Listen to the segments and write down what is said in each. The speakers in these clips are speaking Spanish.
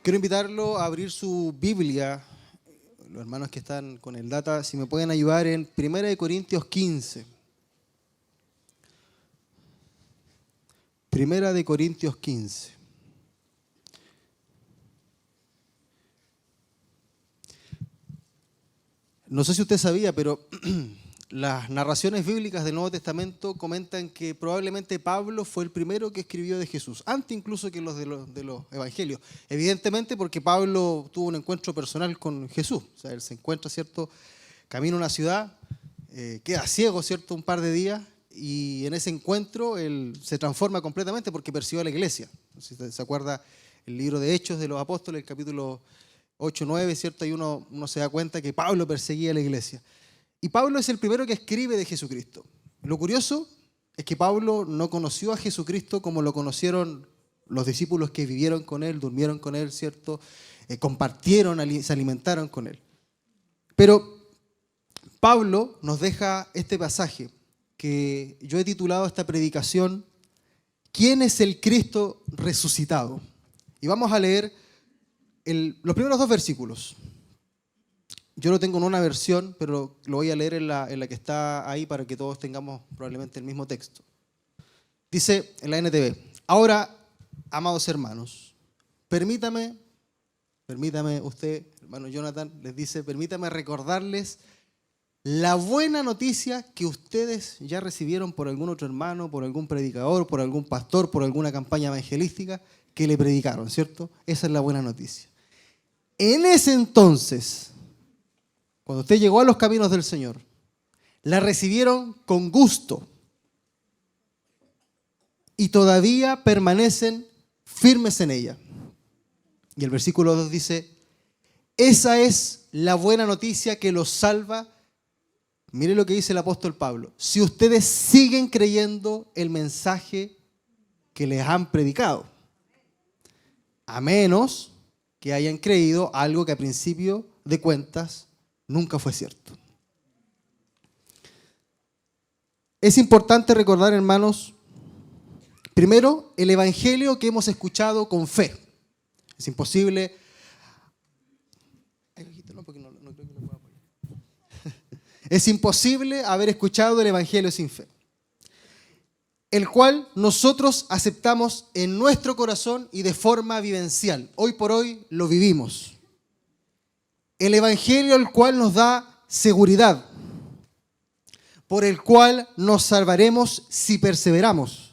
Quiero invitarlo a abrir su Biblia, los hermanos que están con el data, si me pueden ayudar en 1 Corintios 15. 1 Corintios 15. No sé si usted sabía, pero las narraciones bíblicas del Nuevo Testamento comentan que probablemente Pablo fue el primero que escribió de Jesús, antes incluso que los de los evangelios. Evidentemente porque Pablo tuvo un encuentro personal con Jesús. O sea, él se encuentra, ¿cierto?, camino a una ciudad, queda ciego, ¿cierto?, un par de días, y en ese encuentro él se transforma completamente porque percibe a la iglesia. Si se acuerda el libro de Hechos de los Apóstoles, el capítulo 8, 9, ¿cierto? Ahí uno se da cuenta que Pablo perseguía a la iglesia. Y Pablo es el primero que escribe de Jesucristo. Lo curioso es que Pablo no conoció a Jesucristo como lo conocieron los discípulos que vivieron con él, durmieron con él, ¿cierto? Compartieron, se alimentaron con él. Pero Pablo nos deja este pasaje que yo he titulado esta predicación, ¿quién es el Cristo resucitado? Y vamos a leer los primeros dos versículos. Yo lo tengo en una versión, pero lo voy a leer en la que está ahí para que todos tengamos probablemente el mismo texto. Dice en la NTV: ahora, amados hermanos, permítame usted, hermano Jonathan, les dice, permítame recordarles la buena noticia que ustedes ya recibieron por algún otro hermano, por algún predicador, por algún pastor, por alguna campaña evangelística que le predicaron, ¿cierto? Esa es la buena noticia. En ese entonces, cuando usted llegó a los caminos del Señor, la recibieron con gusto y todavía permanecen firmes en ella. Y el versículo 2 dice, esa es la buena noticia que los salva. Mire lo que dice el apóstol Pablo. Si ustedes siguen creyendo el mensaje que les han predicado, a menos que hayan creído algo que a principio de cuentas nunca fue cierto. Es importante recordar, hermanos, primero, el evangelio que hemos escuchado con fe. Es imposible. Es imposible haber escuchado el evangelio sin fe, el cual nosotros aceptamos en nuestro corazón y de forma vivencial. Hoy por hoy lo vivimos. El evangelio el cual nos da seguridad, por el cual nos salvaremos si perseveramos,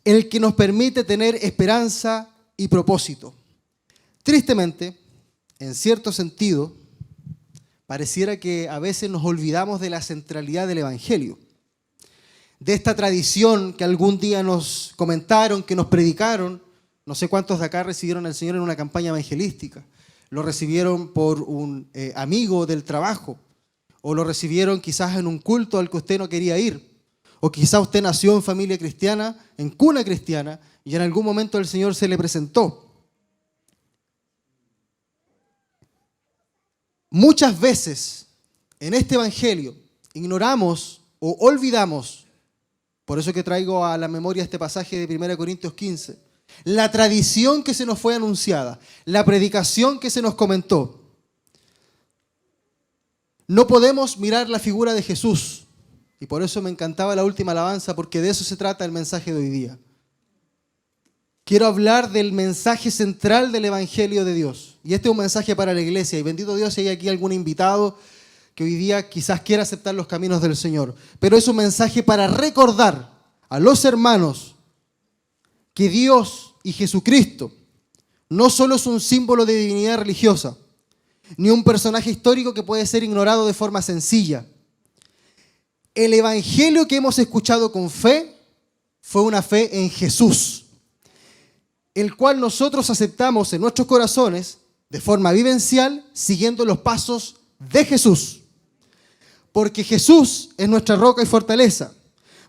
el que nos permite tener esperanza y propósito. Tristemente, en cierto sentido, pareciera que a veces nos olvidamos de la centralidad del evangelio, de esta tradición que algún día nos comentaron, que nos predicaron. No sé cuántos de acá recibieron al Señor en una campaña evangelística. Lo recibieron por un amigo del trabajo, o lo recibieron quizás en un culto al que usted no quería ir, o quizás usted nació en familia cristiana, en cuna cristiana, y en algún momento el Señor se le presentó. Muchas veces en este evangelio ignoramos o olvidamos, por eso que traigo a la memoria este pasaje de 1 Corintios 15, la tradición que se nos fue anunciada, la predicación que se nos comentó. No podemos mirar la figura de Jesús, y por eso me encantaba la última alabanza, porque de eso se trata el mensaje de hoy día. Quiero hablar del mensaje central del Evangelio de Dios, y este es un mensaje para la iglesia, y bendito Dios si hay aquí algún invitado que hoy día quizás quiera aceptar los caminos del Señor, pero es un mensaje para recordar a los hermanos que Dios y Jesucristo no solo es un símbolo de divinidad religiosa, ni un personaje histórico que puede ser ignorado de forma sencilla. El evangelio que hemos escuchado con fe fue una fe en Jesús, el cual nosotros aceptamos en nuestros corazones de forma vivencial, siguiendo los pasos de Jesús. Porque Jesús es nuestra roca y fortaleza.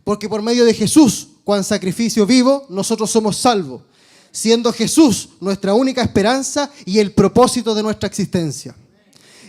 Porque por medio de Jesús, cuan sacrificio vivo, nosotros somos salvos, siendo Jesús nuestra única esperanza y el propósito de nuestra existencia.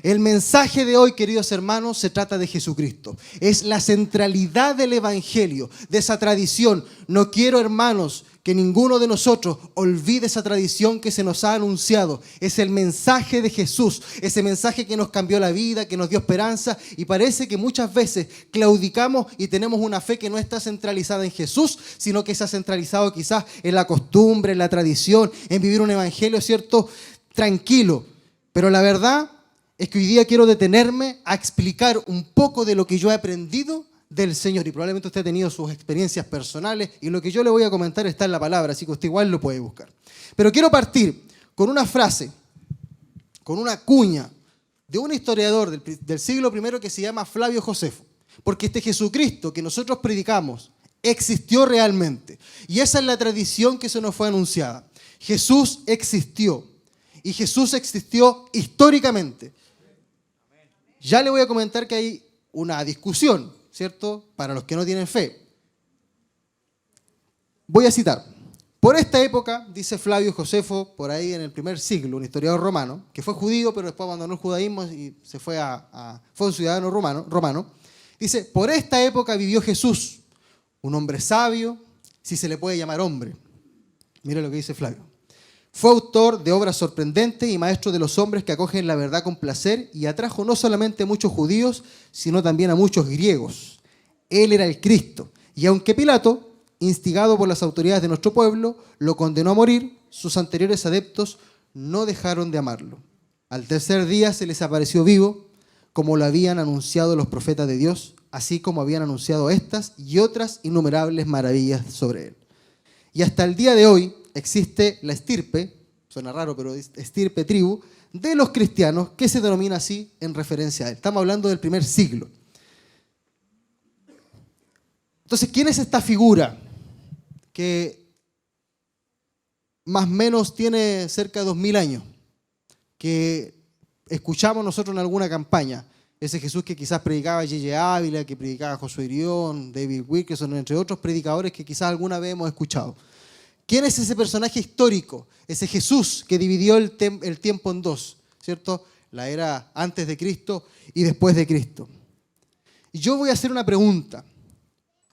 El mensaje de hoy, queridos hermanos, se trata de Jesucristo. Es la centralidad del Evangelio, de esa tradición. No quiero, hermanos, que ninguno de nosotros olvide esa tradición que se nos ha anunciado. Es el mensaje de Jesús, ese mensaje que nos cambió la vida, que nos dio esperanza, y parece que muchas veces claudicamos y tenemos una fe que no está centralizada en Jesús, sino que está centralizado quizás en la costumbre, en la tradición, en vivir un evangelio, ¿cierto?, tranquilo. Pero la verdad es que hoy día quiero detenerme a explicar un poco de lo que yo he aprendido del Señor, y probablemente usted ha tenido sus experiencias personales, y lo que yo le voy a comentar está en la palabra, así que usted igual lo puede buscar. Pero quiero partir con una frase, con una cuña de un historiador del siglo I que se llama Flavio Josefo, porque este Jesucristo que nosotros predicamos existió realmente, y esa es la tradición que se nos fue anunciada. Jesús existió, y Jesús existió históricamente. Ya le voy a comentar que hay una discusión, ¿cierto?, para los que no tienen fe. Voy a citar. Por esta época, dice Flavio Josefo, por ahí en el primer siglo, un historiador romano, que fue judío, pero después abandonó el judaísmo y se fue fue un ciudadano romano. Dice, por esta época vivió Jesús, un hombre sabio, si se le puede llamar hombre. Mire lo que dice Flavio. Fue autor de obras sorprendentes y maestro de los hombres que acogen la verdad con placer, y atrajo no solamente a muchos judíos, sino también a muchos griegos. Él era el Cristo, y aunque Pilato, instigado por las autoridades de nuestro pueblo, lo condenó a morir, sus anteriores adeptos no dejaron de amarlo. Al tercer día se les apareció vivo, como lo habían anunciado los profetas de Dios, así como habían anunciado estas y otras innumerables maravillas sobre él. Y hasta el día de hoy existe la estirpe, suena raro, pero estirpe, tribu, de los cristianos, que se denomina así en referencia a él. Estamos hablando del primer siglo. Entonces, ¿quién es esta figura que más o menos tiene cerca de 2000 años? Que escuchamos nosotros en alguna campaña. Ese Jesús que quizás predicaba J.J. Ávila, que predicaba Josué Irión, David Wilkerson, entre otros predicadores que quizás alguna vez hemos escuchado. ¿Quién es ese personaje histórico? Ese Jesús que dividió el tiempo en dos, ¿cierto? La era antes de Cristo y después de Cristo. Y yo voy a hacer una pregunta.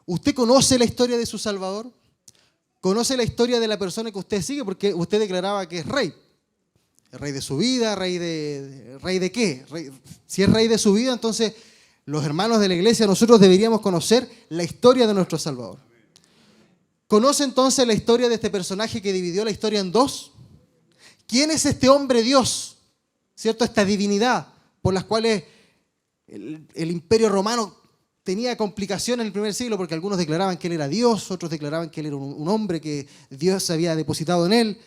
¿Usted conoce la historia de su Salvador? ¿Conoce la historia de la persona que usted sigue? Porque usted declaraba que es rey. ¿El rey de su vida? ¿Rey de qué? Si es rey de su vida, entonces los hermanos de la iglesia, nosotros deberíamos conocer la historia de nuestro Salvador. ¿Conoce entonces la historia de este personaje que dividió la historia en dos? ¿Quién es este hombre Dios? ¿Cierto? Esta divinidad por las cuales el imperio romano tenía complicaciones en el primer siglo, porque algunos declaraban que él era Dios, otros declaraban que él era un hombre que Dios había depositado en él.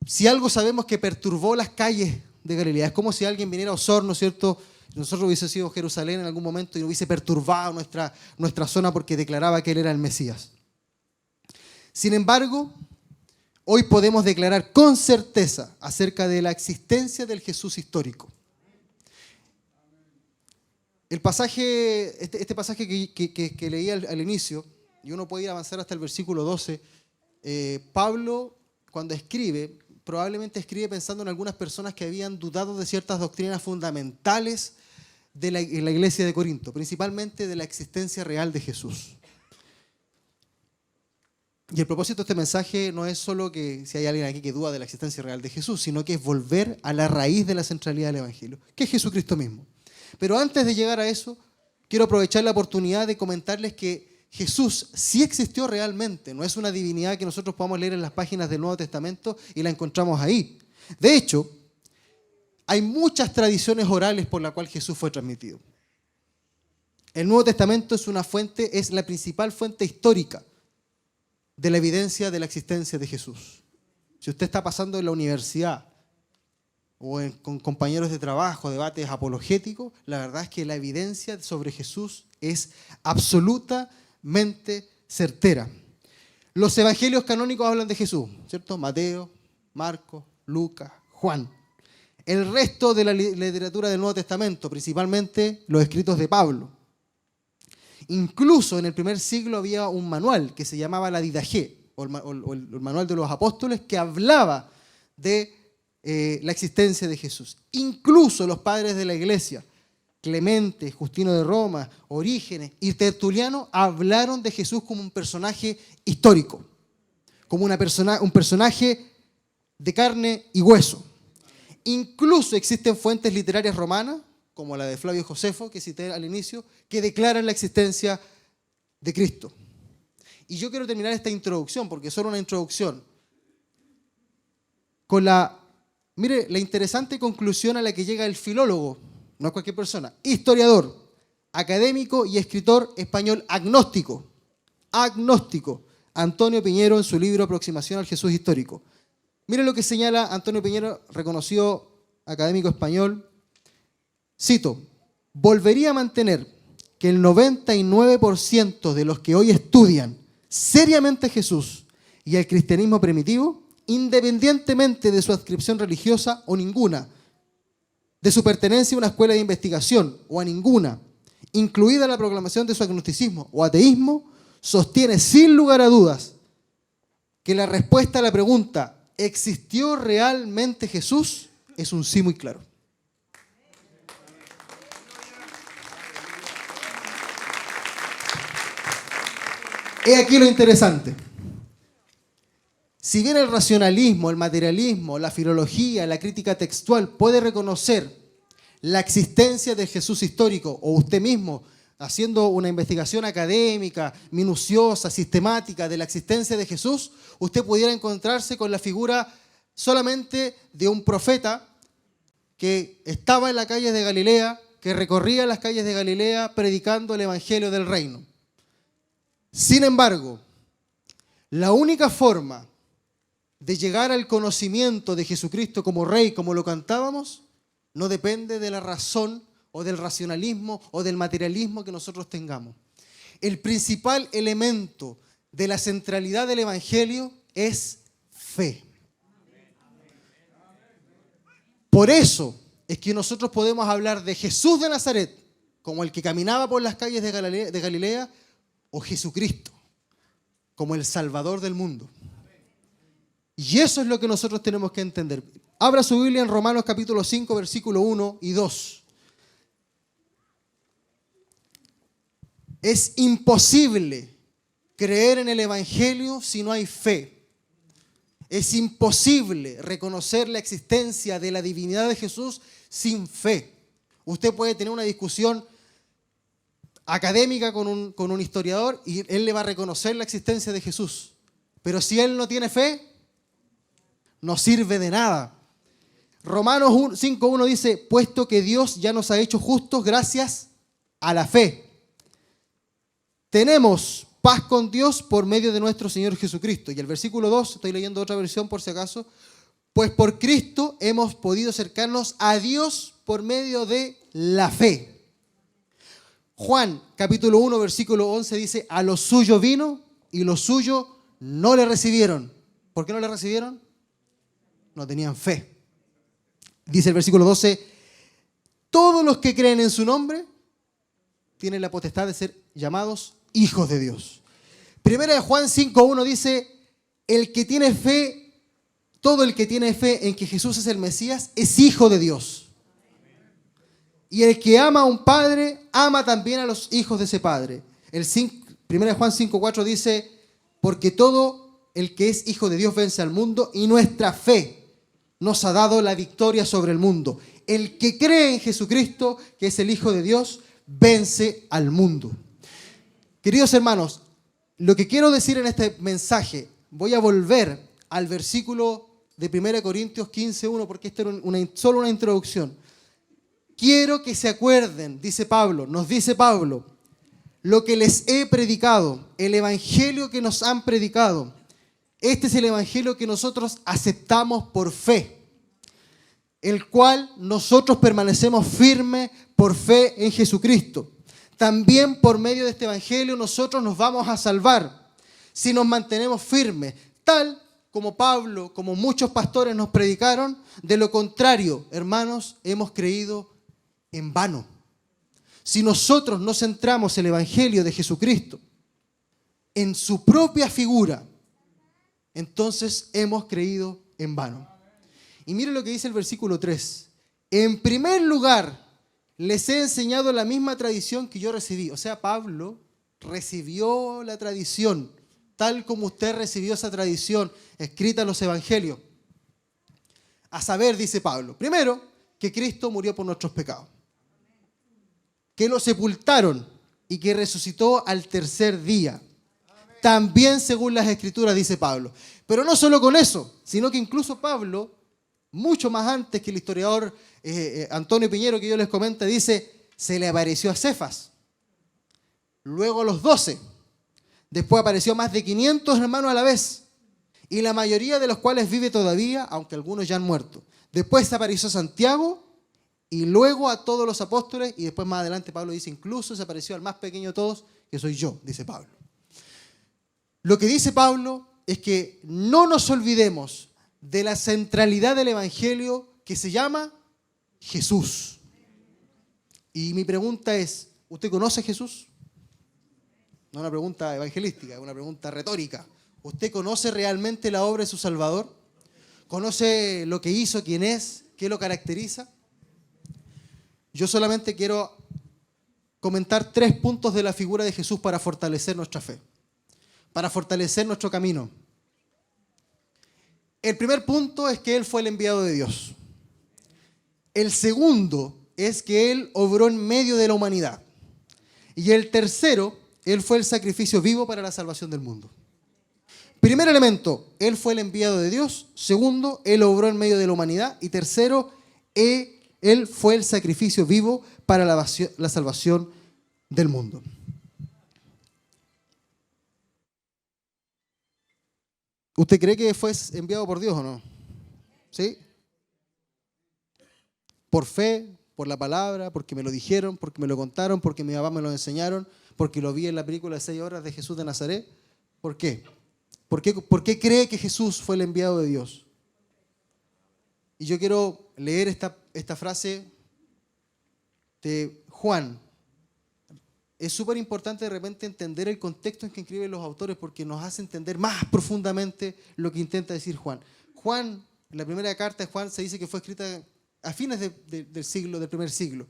Si algo sabemos que perturbó las calles de Galilea, es como si alguien viniera a Osorno, ¿cierto? Nosotros hubiese sido Jerusalén en algún momento y hubiese perturbado nuestra zona porque declaraba que él era el Mesías. Sin embargo, hoy podemos declarar con certeza acerca de la existencia del Jesús histórico. El pasaje, este pasaje que leí al inicio, y uno puede ir a avanzar hasta el versículo 12, Pablo, cuando escribe, probablemente escribe pensando en algunas personas que habían dudado de ciertas doctrinas fundamentales en la iglesia de Corinto, principalmente de la existencia real de Jesús. Y el propósito de este mensaje no es solo que si hay alguien aquí que duda de la existencia real de Jesús, sino que es volver a la raíz de la centralidad del Evangelio, que es Jesucristo mismo. Pero antes de llegar a eso, quiero aprovechar la oportunidad de comentarles que Jesús sí existió realmente, no es una divinidad que nosotros podamos leer en las páginas del Nuevo Testamento y la encontramos ahí. De hecho, hay muchas tradiciones orales por las cuales Jesús fue transmitido. El Nuevo Testamento es la principal fuente histórica de la evidencia de la existencia de Jesús. Si usted está pasando en la universidad o con compañeros de trabajo, debates apologéticos, la verdad es que la evidencia sobre Jesús es absolutamente certera. Los evangelios canónicos hablan de Jesús, ¿cierto? Mateo, Marcos, Lucas, Juan. El resto de la literatura del Nuevo Testamento, principalmente los escritos de Pablo. Incluso en el primer siglo había un manual que se llamaba la Didaché, o el manual de los apóstoles, que hablaba de la existencia de Jesús. Incluso los padres de la iglesia, Clemente, Justino de Roma, Orígenes y Tertuliano, hablaron de Jesús como un personaje histórico, como un personaje de carne y hueso. Incluso existen fuentes literarias romanas, como la de Flavio Josefo, que cité al inicio, que declaran la existencia de Cristo. Y yo quiero terminar esta introducción, porque es solo una introducción, con la interesante conclusión a la que llega el filólogo, no es cualquier persona, historiador, académico y escritor español agnóstico, Antonio Piñero, en su libro Aproximación al Jesús Histórico. Mire lo que señala Antonio Piñero, reconocido académico español. Cito: volvería a mantener que el 99% de los que hoy estudian seriamente a Jesús y el cristianismo primitivo, independientemente de su adscripción religiosa o ninguna, de su pertenencia a una escuela de investigación o a ninguna, incluida la proclamación de su agnosticismo o ateísmo, sostiene sin lugar a dudas que la respuesta a la pregunta ¿existió realmente Jesús? Es un sí muy claro. He aquí lo interesante. Si bien el racionalismo, el materialismo, la filología, la crítica textual puede reconocer la existencia del Jesús histórico, o usted mismo, haciendo una investigación académica, minuciosa, sistemática de la existencia de Jesús, usted pudiera encontrarse con la figura solamente de un profeta que estaba en las calles de Galilea, que recorría las calles de Galilea predicando el evangelio del reino. Sin embargo, la única forma de llegar al conocimiento de Jesucristo como Rey, como lo cantábamos, no depende de la razón o del racionalismo o del materialismo que nosotros tengamos. El principal elemento de la centralidad del Evangelio es fe. Por eso es que nosotros podemos hablar de Jesús de Nazaret como el que caminaba por las calles de Galilea, o Jesucristo como el Salvador del mundo. Y eso es lo que nosotros tenemos que entender. Abra su Biblia en Romanos capítulo 5, versículo 1 y 2. Es imposible creer en el Evangelio si no hay fe. Es imposible reconocer la existencia de la divinidad de Jesús sin fe. Usted puede tener una discusión académica con un historiador y él le va a reconocer la existencia de Jesús. Pero si él no tiene fe, no sirve de nada. Romanos 5.1 dice: puesto que Dios ya nos ha hecho justos gracias a la fe, tenemos paz con Dios por medio de nuestro Señor Jesucristo. Y el versículo 2, estoy leyendo otra versión por si acaso: pues por Cristo hemos podido acercarnos a Dios por medio de la fe. Juan capítulo 1 versículo 11 dice: a los suyos vino y los suyos no le recibieron. ¿Por qué no le recibieron? No tenían fe. Dice el versículo 12: todos los que creen en su nombre tienen la potestad de ser llamados hijos de Dios. Primera de Juan 5.1 dice: el que tiene fe, todo el que tiene fe en que Jesús es el Mesías, es hijo de Dios. Y el que ama a un padre, ama también a los hijos de ese padre. Primera de Juan 5.4 dice: porque todo el que es hijo de Dios vence al mundo, y nuestra fe nos ha dado la victoria sobre el mundo. El que cree en Jesucristo, que es el Hijo de Dios, vence al mundo. Queridos hermanos, lo que quiero decir en este mensaje, voy a volver al versículo de 1 Corintios 15.1, porque esta era solo una introducción. Quiero que se acuerden, nos dice Pablo, lo que les he predicado, el evangelio que nos han predicado. Este es el evangelio que nosotros aceptamos por fe, el cual nosotros permanecemos firmes por fe en Jesucristo. También por medio de este evangelio nosotros nos vamos a salvar si nos mantenemos firmes, tal como Pablo, como muchos pastores nos predicaron. De lo contrario, hermanos, hemos creído en vano. Si nosotros no centramos el evangelio de Jesucristo en su propia figura, entonces hemos creído en vano. Y mire lo que dice el versículo 3. En primer lugar, les he enseñado la misma tradición que yo recibí. O sea, Pablo recibió la tradición, tal como usted recibió esa tradición escrita en los evangelios. A saber, dice Pablo, primero, que Cristo murió por nuestros pecados, que lo sepultaron y que resucitó al tercer día. También según las Escrituras, dice Pablo. Pero no solo con eso, sino que incluso Pablo, mucho más antes que el historiador Antonio Piñero, que yo les comento, dice, se le apareció a Cefas, luego a los 12, después apareció a más de 500 hermanos a la vez, y la mayoría de los cuales vive todavía, aunque algunos ya han muerto. Después se apareció a Santiago, y luego a todos los apóstoles, y después más adelante Pablo dice, incluso se apareció al más pequeño de todos, que soy yo, dice Pablo. Lo que dice Pablo es que no nos olvidemos de la centralidad del evangelio que se llama Jesús. Y mi pregunta es, ¿usted conoce a Jesús? No es una pregunta evangelística, es una pregunta retórica. ¿Usted conoce realmente la obra de su Salvador? ¿Conoce lo que hizo, quién es, qué lo caracteriza? Yo solamente quiero comentar 3 puntos de la figura de Jesús para fortalecer nuestra fe, para fortalecer nuestro camino. El primer punto es que Él fue el enviado de Dios. El segundo es que Él obró en medio de la humanidad. Y el tercero, Él fue el sacrificio vivo para la salvación del mundo. Primer elemento, Él fue el enviado de Dios. Segundo, Él obró en medio de la humanidad. Y tercero, Él fue el sacrificio vivo para la salvación del mundo. ¿Usted cree que fue enviado por Dios o no? ¿Sí? Por fe, por la palabra, porque me lo dijeron, porque me lo contaron, porque mi papá me lo enseñaron, porque lo vi en la película 6 horas de Jesús de Nazaret. ¿Por qué? ¿Por qué cree que Jesús fue el enviado de Dios? Y yo quiero leer esta frase de Juan. Es súper importante de repente entender el contexto en que escriben los autores porque nos hace entender más profundamente lo que intenta decir Juan. Juan, en la primera carta de Juan se dice que fue escrita a fines del primer siglo.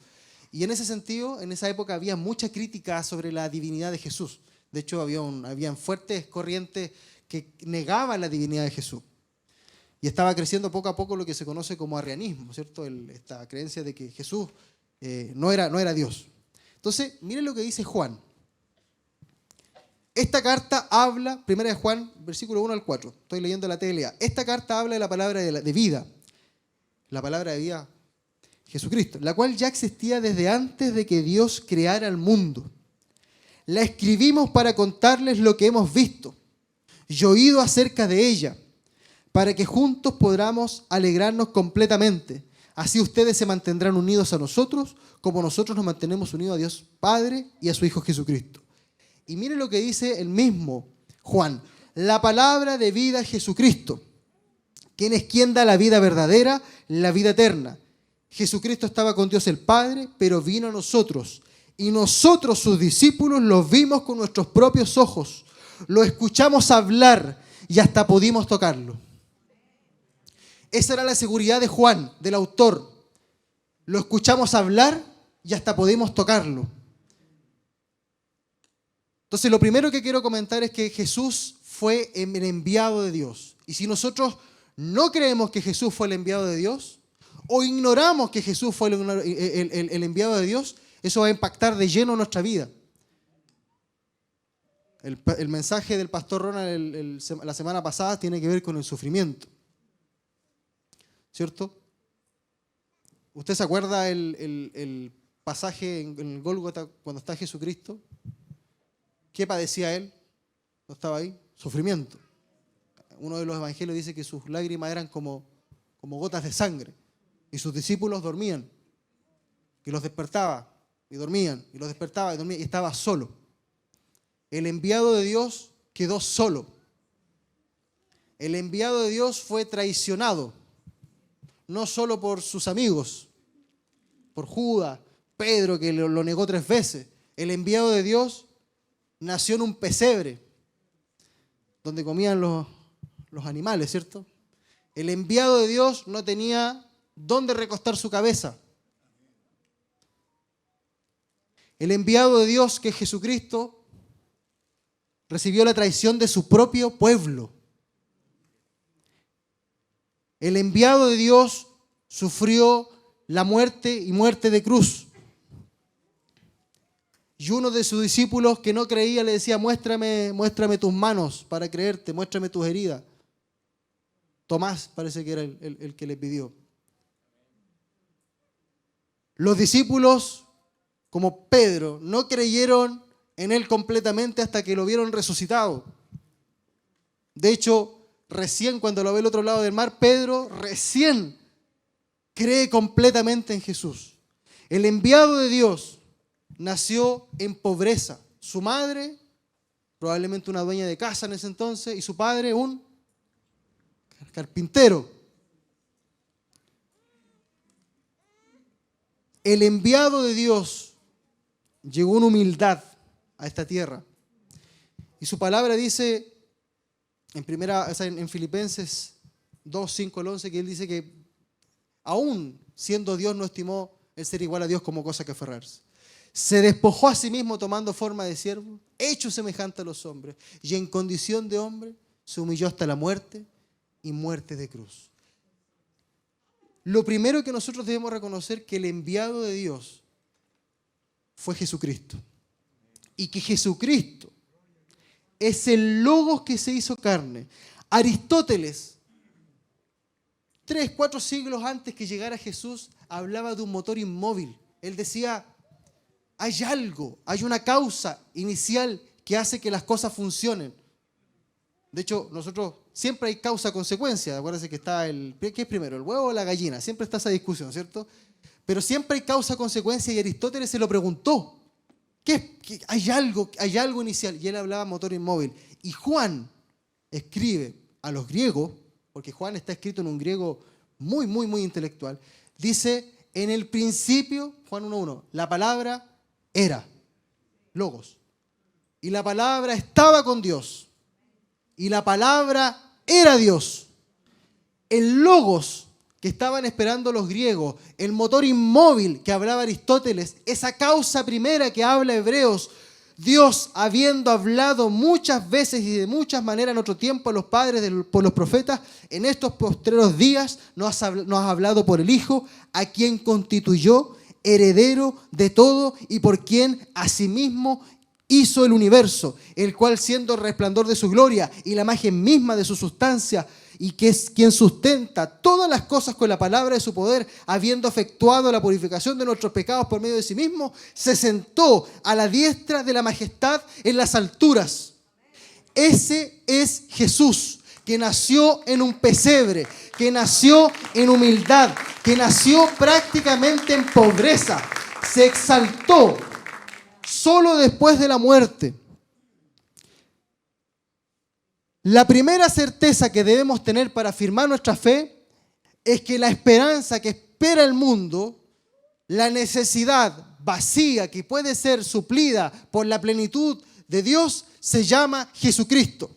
Y en ese sentido, en esa época había mucha crítica sobre la divinidad de Jesús. De hecho, habían fuertes corrientes que negaban la divinidad de Jesús. Y estaba creciendo poco a poco lo que se conoce como arrianismo, ¿cierto? Esta creencia de que Jesús no era Dios. Entonces, miren lo que dice Juan. Esta carta habla, primera de Juan, versículo 1 al 4. Estoy leyendo la TLA. Esta carta habla de la palabra de vida. La palabra de vida, Jesucristo, la cual ya existía desde antes de que Dios creara el mundo. La escribimos para contarles lo que hemos visto y oído acerca de ella, para que juntos podamos alegrarnos completamente. Así ustedes se mantendrán unidos a nosotros, como nosotros nos mantenemos unidos a Dios Padre y a su Hijo Jesucristo. Y miren lo que dice el mismo Juan. La palabra de vida es Jesucristo, quien es quien da la vida verdadera, la vida eterna. Jesucristo estaba con Dios el Padre, pero vino a nosotros. Y nosotros, sus discípulos, lo vimos con nuestros propios ojos. Lo escuchamos hablar y hasta pudimos tocarlo. Esa era la seguridad de Juan, del autor. Lo escuchamos hablar y hasta pudimos tocarlo. Entonces, lo primero que quiero comentar es que Jesús fue el enviado de Dios. Y si nosotros no creemos que Jesús fue el enviado de Dios, o ignoramos que Jesús fue el enviado de Dios, eso va a impactar de lleno nuestra vida. El mensaje del pastor Ronald la semana pasada tiene que ver con el sufrimiento. ¿Cierto? ¿Usted se acuerda el pasaje en el Gólgota cuando está Jesucristo? ¿Qué padecía él? ¿No estaba ahí? Sufrimiento. Uno de los evangelios dice que sus lágrimas eran como gotas de sangre. Y sus discípulos dormían. Y los despertaba. Y dormían. Y los despertaba y dormían. Y estaba solo. El enviado de Dios quedó solo. El enviado de Dios fue traicionado. No solo por sus amigos. Por Judas, Pedro, que lo negó 3 veces. El enviado de Dios nació en un pesebre donde comían los animales, ¿cierto? El enviado de Dios no tenía dónde recostar su cabeza. El enviado de Dios, que es Jesucristo, recibió la traición de su propio pueblo. El enviado de Dios sufrió la muerte y muerte de cruz. Y uno de sus discípulos que no creía le decía, muéstrame tus manos para creerte, muéstrame tus heridas. Tomás parece que era el que le pidió. Los discípulos, como Pedro, no creyeron en él completamente hasta que lo vieron resucitado. De hecho, recién cuando lo ve al otro lado del mar, Pedro recién cree completamente en Jesús. El enviado de Dios nació en pobreza. Su madre, probablemente una dueña de casa en ese entonces, y su padre, un carpintero. El enviado de Dios llegó en humildad a esta tierra. Y su palabra dice, en Filipenses 2, 5 al 11, que él dice que aún siendo Dios no estimó el ser igual a Dios como cosa que aferrarse. Se despojó a sí mismo tomando forma de siervo, hecho semejante a los hombres, y en condición de hombre se humilló hasta la muerte y muerte de cruz. Lo primero que nosotros debemos reconocer es que el enviado de Dios fue Jesucristo. Y que Jesucristo es el Logos que se hizo carne. Aristóteles, 3, 4 siglos antes que llegara Jesús, hablaba de un motor inmóvil. Él decía, hay algo, hay una causa inicial que hace que las cosas funcionen. De hecho, nosotros siempre hay causa-consecuencia. Acuérdense que está ¿qué es primero, el huevo o la gallina? Siempre está esa discusión, ¿cierto? Pero siempre hay causa-consecuencia y Aristóteles se lo preguntó. Hay algo inicial. Y él hablaba motor inmóvil. Y Juan escribe a los griegos, porque Juan está escrito en un griego muy, muy, muy intelectual. Dice, en el principio, Juan 1:1, la palabra era, Logos. Y la palabra estaba con Dios. Y la palabra era Dios. El Logos que estaban esperando los griegos, el motor inmóvil que hablaba Aristóteles, esa causa primera que habla Hebreos, Dios, habiendo hablado muchas veces y de muchas maneras en otro tiempo a los padres por los profetas, en estos postreros días nos ha hablado por el Hijo, a quien constituyó heredero de todo y por quien asimismo hizo el universo, el cual siendo el resplandor de su gloria y la imagen misma de su sustancia, y que es quien sustenta todas las cosas con la palabra de su poder, habiendo efectuado la purificación de nuestros pecados por medio de sí mismo, se sentó a la diestra de la majestad en las alturas. Ese es Jesús, que nació en un pesebre, que nació en humildad, que nació prácticamente en pobreza, se exaltó solo después de la muerte. La primera certeza que debemos tener para afirmar nuestra fe es que la esperanza que espera el mundo, la necesidad vacía que puede ser suplida por la plenitud de Dios, se llama Jesucristo.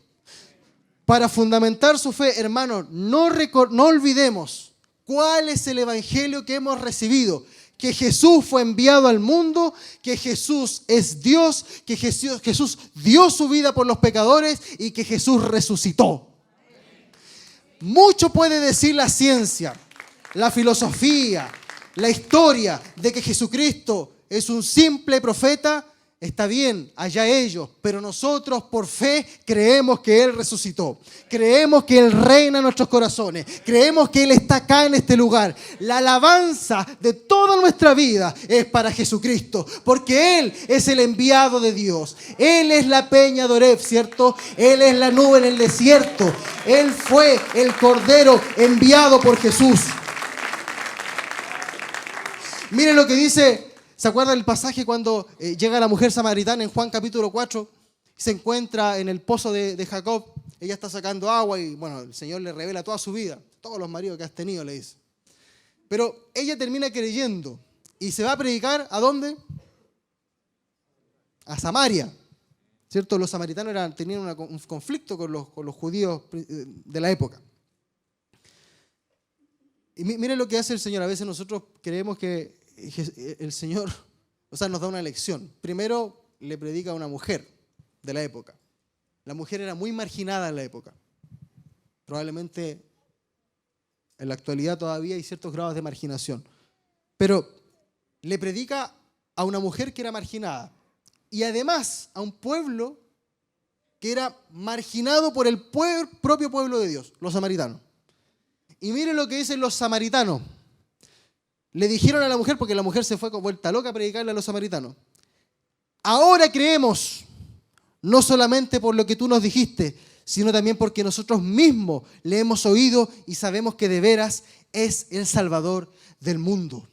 Para fundamentar su fe, hermanos, no olvidemos cuál es el evangelio que hemos recibido. Que Jesús fue enviado al mundo, que Jesús es Dios, que Jesús dio su vida por los pecadores y que Jesús resucitó. Mucho puede decir la ciencia, la filosofía, la historia de que Jesucristo es un simple profeta. Está bien, allá ellos, pero nosotros por fe creemos que Él resucitó. Creemos que Él reina en nuestros corazones. Creemos que Él está acá en este lugar. La alabanza de toda nuestra vida es para Jesucristo, porque Él es el enviado de Dios. Él es la peña de Oreb, ¿cierto? Él es la nube en el desierto. Él fue el Cordero enviado por Jesús. Miren lo que dice. ¿Se acuerdan del pasaje cuando llega la mujer samaritana en Juan capítulo 4? Se encuentra en el pozo de Jacob. Ella está sacando agua y bueno, el Señor le revela toda su vida. Todos los maridos que has tenido, le dice. Pero ella termina creyendo y se va a predicar ¿a dónde? A Samaria. ¿Cierto? Los samaritanos tenían un conflicto con los judíos de la época. Y miren lo que hace el Señor. A veces nosotros creemos que el Señor, nos da una lección. Primero le predica a una mujer de la época. La mujer era muy marginada en la época. Probablemente en la actualidad todavía hay ciertos grados de marginación. Pero le predica a una mujer que era marginada. Y además a un pueblo que era marginado por el propio pueblo de Dios, los samaritanos. Y miren lo que dicen los samaritanos. Le dijeron a la mujer, porque la mujer se fue con vuelta loca a predicarle a los samaritanos: ahora creemos, no solamente por lo que tú nos dijiste, sino también porque nosotros mismos le hemos oído y sabemos que de veras es el Salvador del mundo.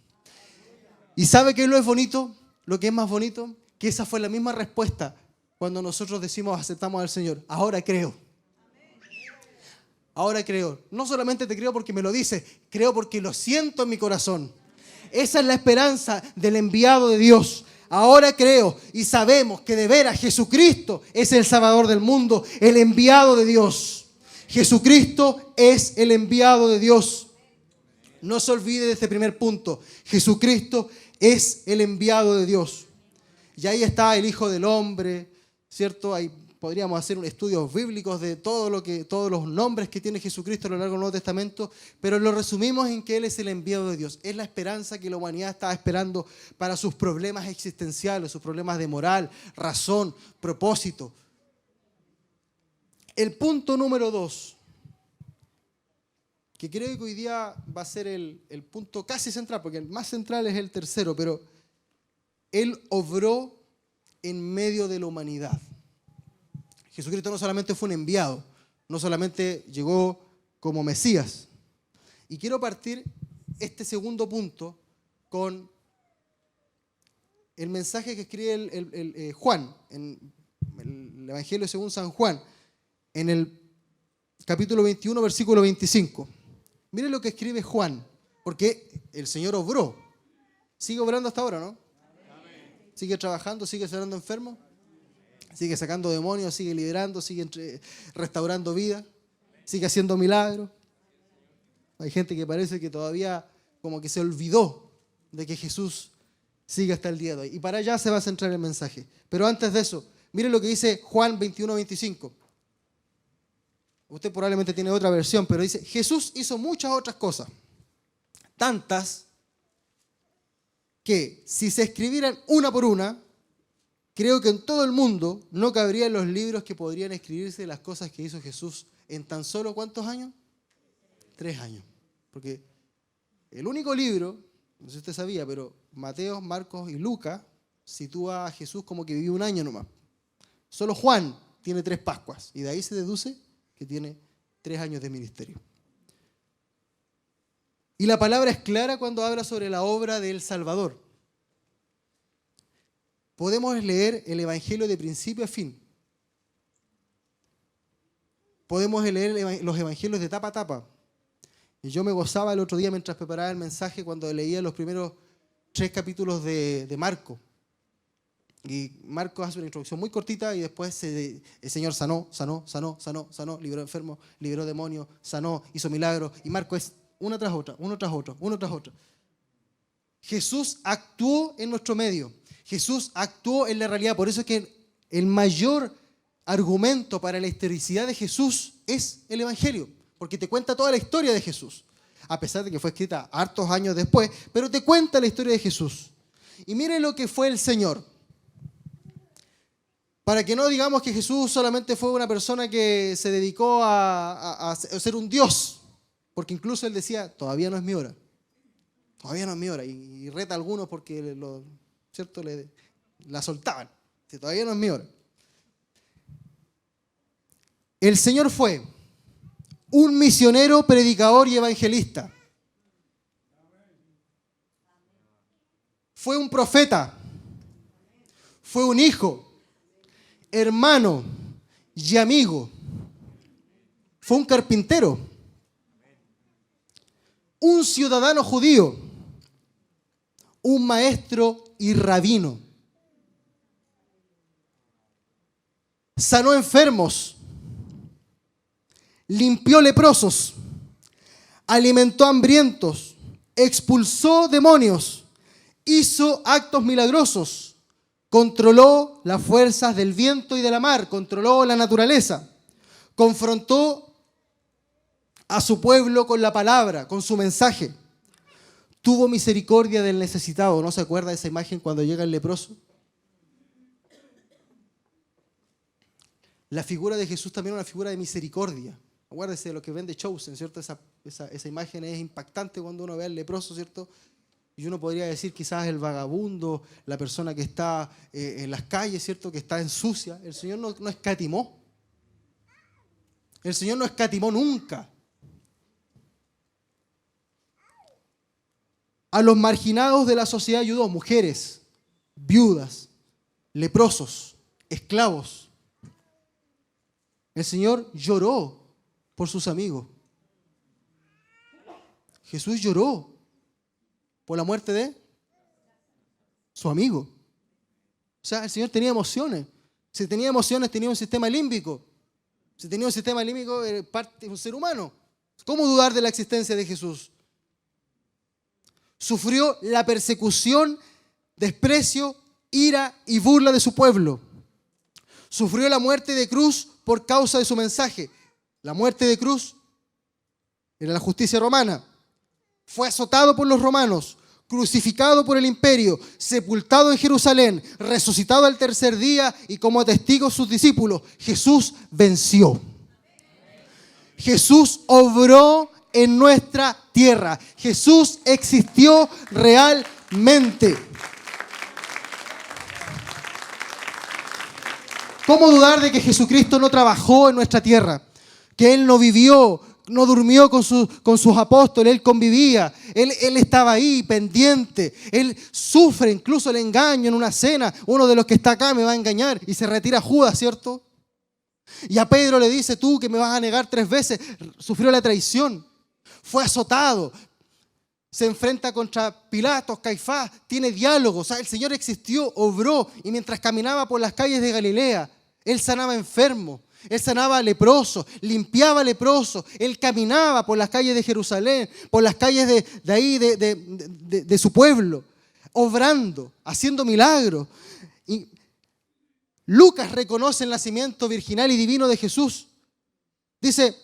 ¿Y sabe qué es lo es bonito? Lo que es más bonito, que esa fue la misma respuesta cuando nosotros decimos aceptamos al Señor. Ahora creo. Ahora creo. No solamente te creo porque me lo dices, creo porque lo siento en mi corazón. Esa es la esperanza del enviado de Dios. Ahora creo y sabemos que de veras Jesucristo es el Salvador del mundo, el enviado de Dios. Jesucristo es el enviado de Dios. No se olvide de este primer punto. Jesucristo es el enviado de Dios. Y ahí está el Hijo del Hombre, ¿cierto? Ahí podríamos hacer un estudio bíblicos de todos los nombres que tiene Jesucristo a lo largo del Nuevo Testamento, pero lo resumimos en que Él es el enviado de Dios. Es la esperanza que la humanidad estaba esperando para sus problemas existenciales, sus problemas de moral, razón, propósito. El punto número 2, que creo que hoy día va a ser el punto casi central, porque el más central es el tercero, pero Él obró en medio de la humanidad. Jesucristo no solamente fue un enviado, no solamente llegó como Mesías. Y quiero partir este segundo punto con el mensaje que escribe Juan, en el Evangelio según San Juan, en el capítulo 21, versículo 25. Miren lo que escribe Juan, porque el Señor obró. Sigue obrando hasta ahora, ¿no? Sigue trabajando, sigue sanando enfermos, sigue sacando demonios, sigue liderando, sigue restaurando vida, sigue haciendo milagros. Hay gente que parece que todavía como que se olvidó de que Jesús sigue hasta el día de hoy. Y para allá se va a centrar el mensaje. Pero antes de eso, miren lo que dice Juan 21, 25. Usted probablemente tiene otra versión, pero dice: Jesús hizo muchas otras cosas, tantas que si se escribieran una por una, creo que en todo el mundo no cabrían los libros que podrían escribirse de las cosas que hizo Jesús en tan solo ¿cuántos años? 3 años. Porque el único libro, no sé si usted sabía, pero Mateo, Marcos y Lucas sitúa a Jesús como que vivió 1 año nomás. Solo Juan tiene 3 Pascuas y de ahí se deduce que tiene 3 años de ministerio. Y la palabra es clara cuando habla sobre la obra del Salvador. Podemos leer el Evangelio de principio a fin. Podemos leer los Evangelios de tapa a tapa. Y yo me gozaba el otro día mientras preparaba el mensaje cuando leía los primeros 3 capítulos de Marcos. Y Marcos hace una introducción muy cortita y después el Señor sanó, libró enfermos, liberó demonios, sanó, hizo milagros. Y Marcos es una tras otra, uno tras otro, uno tras otro. Jesús actuó en nuestro medio. Jesús actuó en la realidad. Por eso es que el mayor argumento para la historicidad de Jesús es el Evangelio. Porque te cuenta toda la historia de Jesús. A pesar de que fue escrita hartos años después, pero te cuenta la historia de Jesús. Y miren lo que fue el Señor. Para que no digamos que Jesús solamente fue una persona que se dedicó a ser un Dios. Porque incluso Él decía: todavía no es mi hora. Todavía no es mi hora. Y reta a algunos porque ¿cierto? La soltaban. Dice: todavía no es mi hora. El Señor fue un misionero, predicador y evangelista. Fue un profeta. Fue un hijo, hermano y amigo. Fue un carpintero. Un ciudadano judío. Un maestro y rabino. Sanó enfermos. Limpió leprosos. alimentó hambrientos, expulsó demonios, hizo actos milagrosos, controló las fuerzas del viento y de la mar, controló la naturaleza, confrontó a su pueblo con la palabra, con su mensaje. Tuvo misericordia del necesitado. ¿No se acuerda de esa imagen cuando llega el leproso? La figura de Jesús también es una figura de misericordia. Acuérdese de lo que ven de Chosen, ¿cierto? Esa imagen es impactante cuando uno ve al leproso, ¿cierto? Y uno podría decir quizás el vagabundo, la persona que está en las calles, ¿cierto? Que está en sucia. El Señor no escatimó. El Señor no escatimó nunca. A los marginados de la sociedad ayudó, mujeres, viudas, leprosos, esclavos. El Señor lloró por sus amigos. Jesús lloró por la muerte de su amigo. O sea, el Señor tenía emociones. Si tenía emociones, tenía un sistema límbico. Si tenía un sistema límbico, era parte de un ser humano. ¿Cómo dudar de la existencia de Jesús? Sufrió la persecución, desprecio, ira y burla de su pueblo. Sufrió la muerte de cruz por causa de su mensaje. La muerte de cruz era la justicia romana. Fue azotado por los romanos, crucificado por el imperio, sepultado en Jerusalén, resucitado al tercer día y como testigos sus discípulos. Jesús venció. Jesús obró en nuestra tierra. Jesús existió realmente. ¿Cómo dudar de que Jesucristo no trabajó en nuestra tierra? Que Él no vivió, no durmió con sus apóstoles, Él convivía, Él estaba ahí pendiente. Él sufre incluso el engaño en una cena. Uno de los que está acá me va a engañar y se retira Judas, ¿cierto? Y a Pedro le dice, tú que me vas a negar 3 veces, sufrió la traición. Fue azotado, se enfrenta contra Pilatos, Caifás, tiene diálogos. O sea, el Señor existió, obró, y mientras caminaba por las calles de Galilea, Él sanaba enfermos, Él sanaba leprosos, limpiaba leprosos, Él caminaba por las calles de Jerusalén, por las calles de ahí, de su pueblo, obrando, haciendo milagros. Y Lucas reconoce el nacimiento virginal y divino de Jesús. Dice,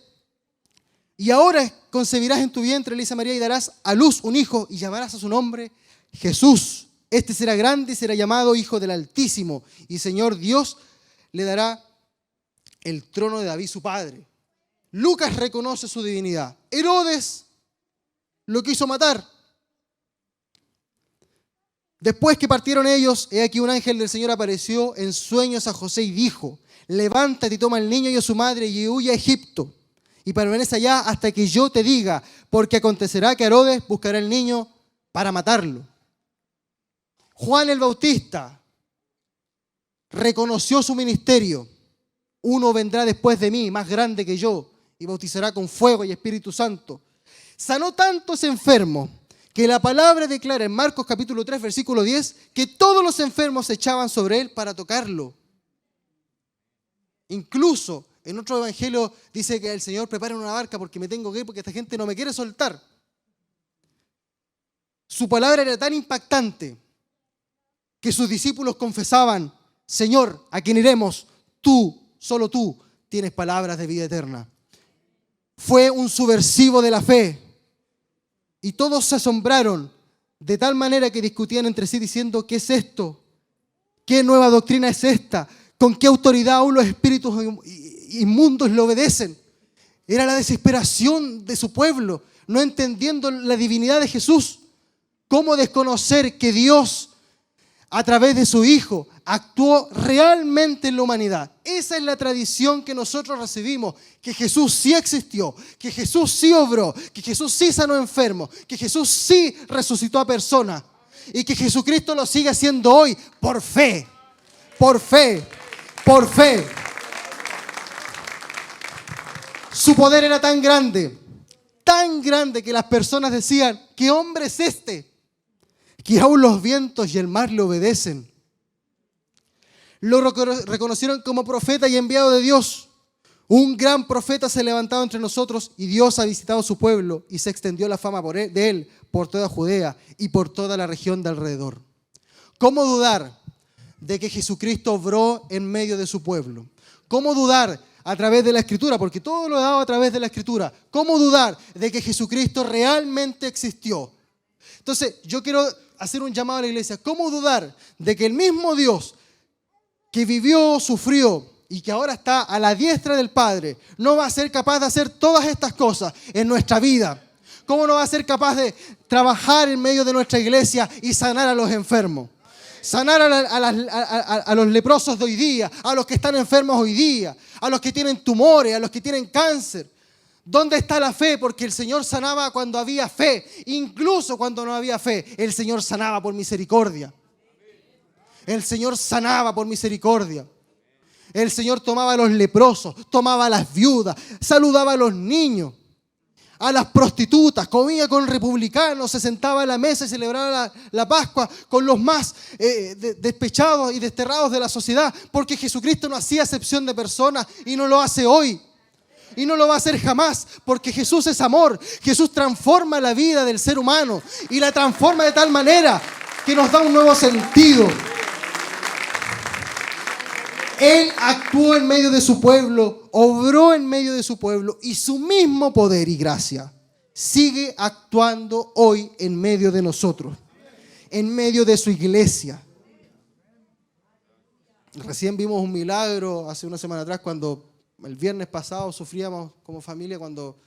y ahora concebirás en tu vientre, Elisa María, y darás a luz un hijo, y llamarás a su nombre Jesús. Este será grande y será llamado Hijo del Altísimo. Y Señor Dios le dará el trono de David, su padre. Lucas reconoce su divinidad. Herodes lo quiso matar. Después que partieron ellos, he aquí un ángel del Señor apareció en sueños a José y dijo, levántate y toma al niño y a su madre y huye a Egipto. Y permanece allá hasta que yo te diga, porque acontecerá que Herodes buscará al niño para matarlo. Juan el Bautista reconoció su ministerio. Uno vendrá después de mí, más grande que yo, y bautizará con fuego y Espíritu Santo. Sanó tantos enfermos que la palabra declara en Marcos capítulo 3, versículo 10, que todos los enfermos se echaban sobre él para tocarlo. Incluso en otro evangelio dice que el Señor prepara una barca porque me tengo que ir porque esta gente no me quiere soltar. Su palabra era tan impactante que sus discípulos confesaban, Señor, ¿a quién iremos? Tú, solo tú, tienes palabras de vida eterna. Fue un subversivo de la fe. Y todos se asombraron de tal manera que discutían entre sí diciendo, ¿qué es esto? ¿Qué nueva doctrina es esta? ¿Con qué autoridad aún los espíritus inmundos le obedecen? Era la desesperación de su pueblo, no entendiendo la divinidad de Jesús. ¿Cómo desconocer que Dios, a través de su Hijo, actuó realmente en la humanidad? Esa es la tradición que nosotros recibimos, que Jesús sí existió, que Jesús sí obró, que Jesús sí sanó enfermos, que Jesús sí resucitó a personas y que Jesucristo lo sigue haciendo hoy por fe, por fe, por fe. Su poder era tan grande que las personas decían, ¿qué hombre es este? Que aún los vientos y el mar le obedecen. Lo reconocieron como profeta y enviado de Dios. Un gran profeta se ha levantado entre nosotros y Dios ha visitado su pueblo y se extendió la fama de él por toda Judea y por toda la región de alrededor. ¿Cómo dudar de que Jesucristo obró en medio de su pueblo? ¿Cómo dudar a través de la Escritura? Porque todo lo he dado a través de la Escritura. ¿Cómo dudar de que Jesucristo realmente existió? Entonces, yo quiero hacer un llamado a la iglesia. ¿Cómo dudar de que el mismo Dios que vivió, sufrió y que ahora está a la diestra del Padre no va a ser capaz de hacer todas estas cosas en nuestra vida? ¿Cómo no va a ser capaz de trabajar en medio de nuestra iglesia y sanar a los enfermos? Sanar a los leprosos de hoy día, a los que están enfermos hoy día, a los que tienen tumores, a los que tienen cáncer. ¿Dónde está la fe? Porque el Señor sanaba cuando había fe. Incluso cuando no había fe, el Señor sanaba por misericordia. El Señor sanaba por misericordia. El Señor tomaba a los leprosos, tomaba a las viudas, saludaba a los niños, a las prostitutas, comía con republicanos, se sentaba a la mesa y celebraba la Pascua con los más despechados y desterrados de la sociedad, porque Jesucristo no hacía acepción de personas y no lo hace hoy. Y no lo va a hacer jamás, porque Jesús es amor. Jesús transforma la vida del ser humano y la transforma de tal manera que nos da un nuevo sentido. Él actuó en medio de su pueblo, obró en medio de su pueblo y su mismo poder y gracia sigue actuando hoy en medio de nosotros, en medio de su iglesia. Recién vimos un milagro hace una semana atrás cuando el viernes pasado sufríamos como familia cuando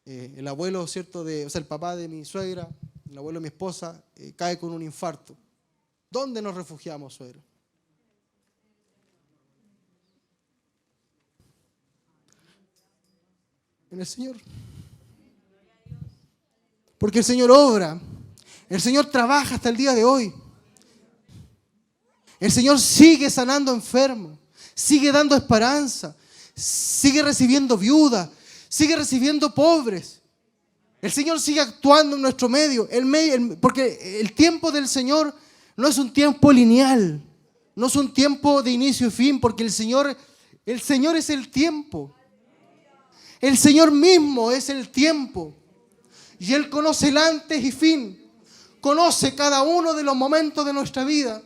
el abuelo, ¿cierto? El papá de mi suegra, el abuelo de mi esposa, cae con un infarto. ¿Dónde nos refugiamos, suegro? En el Señor. Porque el Señor obra. El Señor trabaja hasta el día de hoy. El Señor sigue sanando enfermos. Sigue dando esperanza. Sigue recibiendo viudas. Sigue recibiendo pobres. El Señor sigue actuando en nuestro medio. Porque el tiempo del Señor no es un tiempo lineal. No es un tiempo de inicio y fin. Porque el Señor es el tiempo. El Señor mismo es el tiempo. Y Él conoce el antes y fin. Conoce cada uno de los momentos de nuestra vida.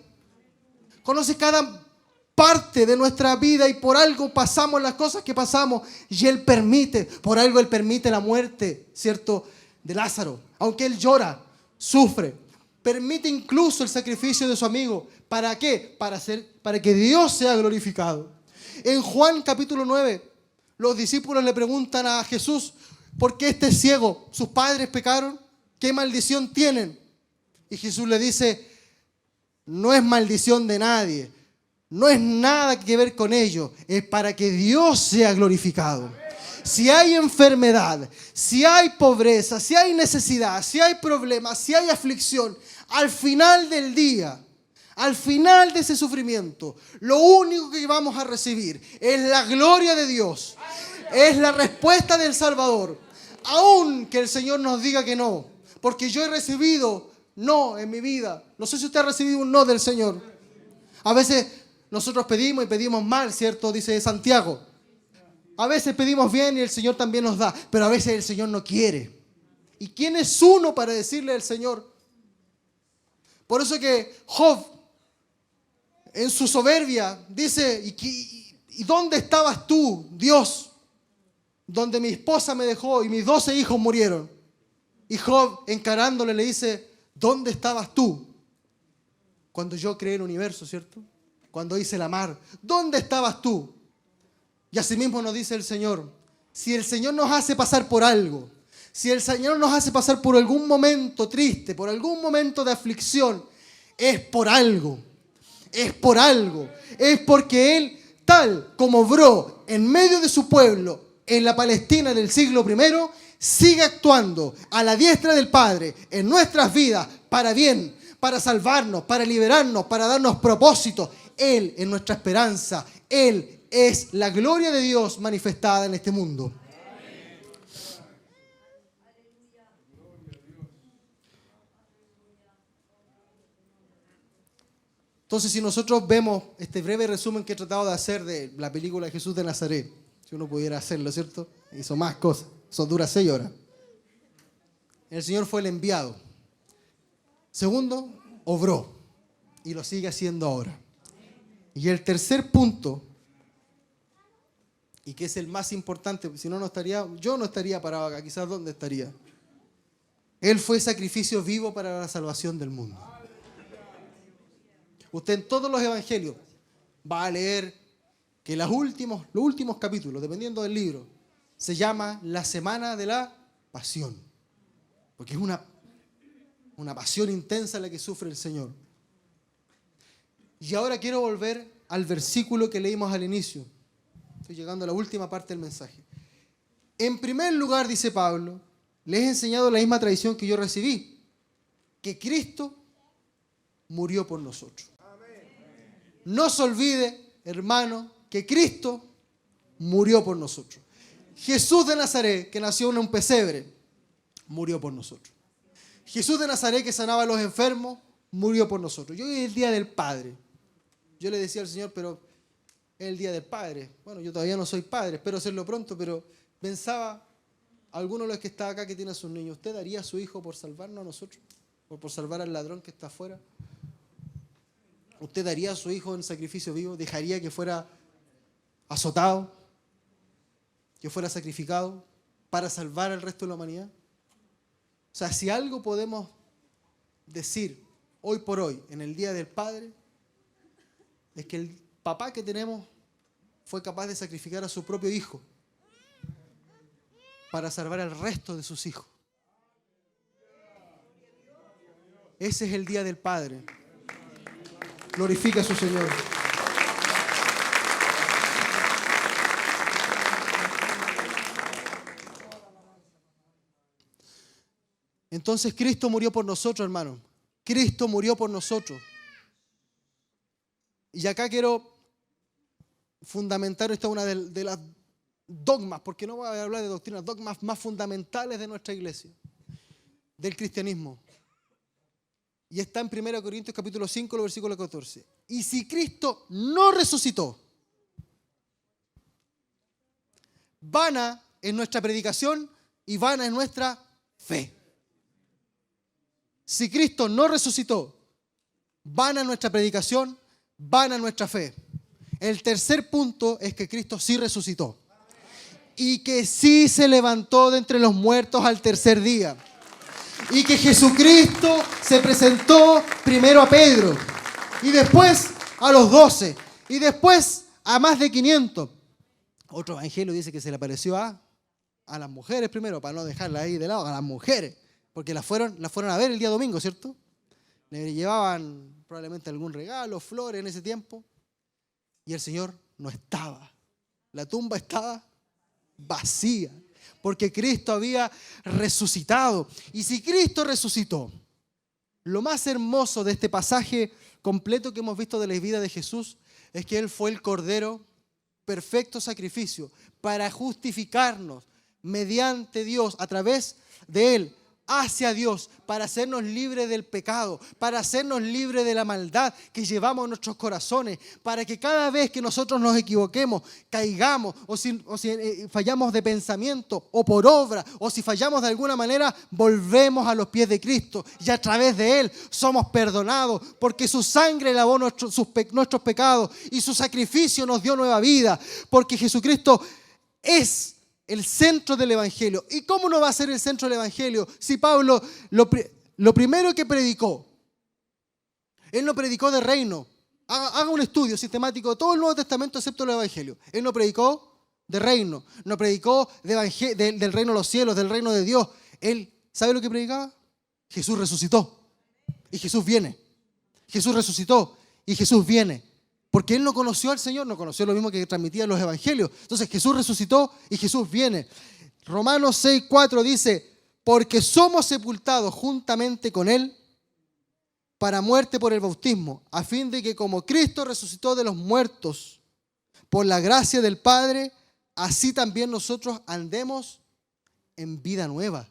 Conoce cada parte de nuestra vida y por algo pasamos las cosas que pasamos. Y Él permite, por algo Él permite la muerte, ¿cierto?, de Lázaro. Aunque Él llora, sufre. Permite incluso el sacrificio de su amigo. ¿Para qué? Para que Dios sea glorificado. En Juan capítulo 9, los discípulos le preguntan a Jesús, ¿por qué este es ciego? ¿Sus padres pecaron? ¿Qué maldición tienen? Y Jesús le dice, no es maldición de nadie, no es nada que ver con ello, es para que Dios sea glorificado. Si hay enfermedad, si hay pobreza, si hay necesidad, si hay problemas, si hay aflicción, al final del día, al final de ese sufrimiento, lo único que vamos a recibir es la gloria de Dios, es la respuesta del Salvador, aunque el Señor nos diga que no, porque yo he recibido no en mi vida. No sé si usted ha recibido un no del Señor. A veces nosotros pedimos y pedimos mal, ¿cierto? Dice Santiago. A veces pedimos bien y el Señor también nos da, pero a veces el Señor no quiere. ¿Y quién es uno para decirle al Señor? Por eso que Job, en su soberbia, dice, ¿y dónde estabas tú, Dios? Donde mi esposa me dejó y mis 12 hijos murieron. Y Job, encarándole, le dice, ¿dónde estabas tú? Cuando yo creé el universo, ¿cierto? Cuando hice la mar. ¿Dónde estabas tú? Y asimismo nos dice el Señor, si el Señor nos hace pasar por algo, si el Señor nos hace pasar por algún momento triste, por algún momento de aflicción, es por algo. Es por algo. Es porque Él, tal como obró en medio de su pueblo en la Palestina del siglo I, sigue actuando a la diestra del Padre en nuestras vidas para bien, para salvarnos, para liberarnos, para darnos propósito. Él es nuestra esperanza. Él es la gloria de Dios manifestada en este mundo. Entonces, si nosotros vemos este breve resumen que he tratado de hacer de la película de Jesús de Nazaret, Si uno pudiera hacerlo, ¿cierto? Hizo más cosas. Eso dura 6 horas. El Señor fue el enviado. Segundo, obró. Y lo sigue haciendo ahora. Y el tercer punto, y que es el más importante, si no, yo no estaría parado acá, quizás ¿dónde estaría? Él fue sacrificio vivo para la salvación del mundo. Usted en todos los evangelios va a leer que los últimos capítulos, dependiendo del libro, se llama la semana de la pasión. Porque es una pasión intensa la que sufre el Señor. Y ahora quiero volver al versículo que leímos al inicio. Estoy llegando a la última parte del mensaje. En primer lugar, dice Pablo, les he enseñado la misma tradición que yo recibí, que Cristo murió por nosotros. No se olvide, hermano, que Cristo murió por nosotros. Jesús de Nazaret, que nació en un pesebre, murió por nosotros. Jesús de Nazaret, que sanaba a los enfermos, murió por nosotros. Yo hoy es el Día del Padre. Yo le decía al Señor, pero es el Día del Padre. Bueno, yo todavía no soy padre, espero hacerlo pronto, pero pensaba, alguno de los que está acá que tiene a sus niños, ¿usted daría a su hijo por salvarnos a nosotros? ¿O por salvar al ladrón que está afuera? ¿Usted daría a su hijo en sacrificio vivo? ¿Dejaría que fuera azotado? ¿Que fuera sacrificado para salvar al resto de la humanidad? O sea, si algo podemos decir hoy por hoy, en el Día del Padre, es que el papá que tenemos fue capaz de sacrificar a su propio hijo para salvar al resto de sus hijos. Ese es el Día del Padre. Glorifica a su Señor. Entonces Cristo murió por nosotros, hermano. Cristo murió por nosotros. Y acá quiero fundamentar esta una de las dogmas, porque no voy a hablar de doctrinas, dogmas más fundamentales de nuestra iglesia, del cristianismo. Y está en 1 Corintios capítulo 5, versículo 14. Y si Cristo no resucitó, vana es nuestra predicación y vana es nuestra fe. Si Cristo no resucitó, vana es nuestra predicación, vana es nuestra fe. El tercer punto es que Cristo sí resucitó. Y que sí se levantó de entre los muertos al tercer día. Y que Jesucristo se presentó primero a Pedro, y después a los 12, y después a más de 500. Otro evangelio dice que se le apareció a las mujeres primero, para no dejarla ahí de lado, a las mujeres, porque las fueron a ver el día domingo, ¿cierto? Le llevaban probablemente algún regalo, flores en ese tiempo, y el Señor no estaba. La tumba estaba vacía, porque Cristo había resucitado. Y si Cristo resucitó, lo más hermoso de este pasaje completo que hemos visto de la vida de Jesús es que Él fue el Cordero, perfecto sacrificio, para justificarnos mediante Dios, a través de Él, hacia Dios, para hacernos libres del pecado, para hacernos libres de la maldad que llevamos en nuestros corazones, para que cada vez que nosotros nos equivoquemos, caigamos, o si fallamos de pensamiento o por obra, o si fallamos de alguna manera, volvemos a los pies de Cristo y a través de Él somos perdonados, porque su sangre lavó nuestros pecados y su sacrificio nos dio nueva vida, porque Jesucristo es el centro del Evangelio. ¿Y cómo no va a ser el centro del Evangelio si Pablo lo primero que predicó, él no predicó de reino? Haga un estudio sistemático de todo el Nuevo Testamento excepto el Evangelio. Él no predicó de reino, no predicó del reino de los cielos, del reino de Dios. Él, ¿sabe lo que predicaba? Jesús resucitó y Jesús viene. Jesús resucitó y Jesús viene. Porque él no conoció al Señor, no conoció lo mismo que transmitían los evangelios. Entonces Jesús resucitó y Jesús viene. Romanos 6:4 dice, porque somos sepultados juntamente con Él para muerte por el bautismo, a fin de que como Cristo resucitó de los muertos por la gracia del Padre, así también nosotros andemos en vida nueva.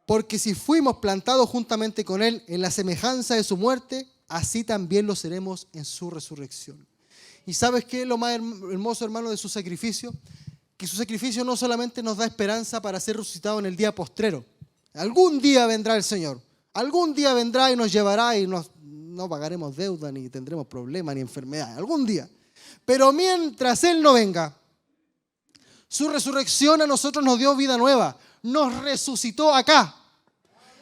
Porque si fuimos plantados juntamente con Él en la semejanza de su muerte, así también lo seremos en su resurrección. ¿Y sabes qué es lo más hermoso, hermano, de su sacrificio? Que su sacrificio no solamente nos da esperanza para ser resucitado en el día postrero. Algún día vendrá el Señor. Algún día vendrá y nos llevará y no pagaremos deuda, ni tendremos problemas, ni enfermedades. Algún día. Pero mientras Él no venga, su resurrección a nosotros nos dio vida nueva. Nos resucitó acá.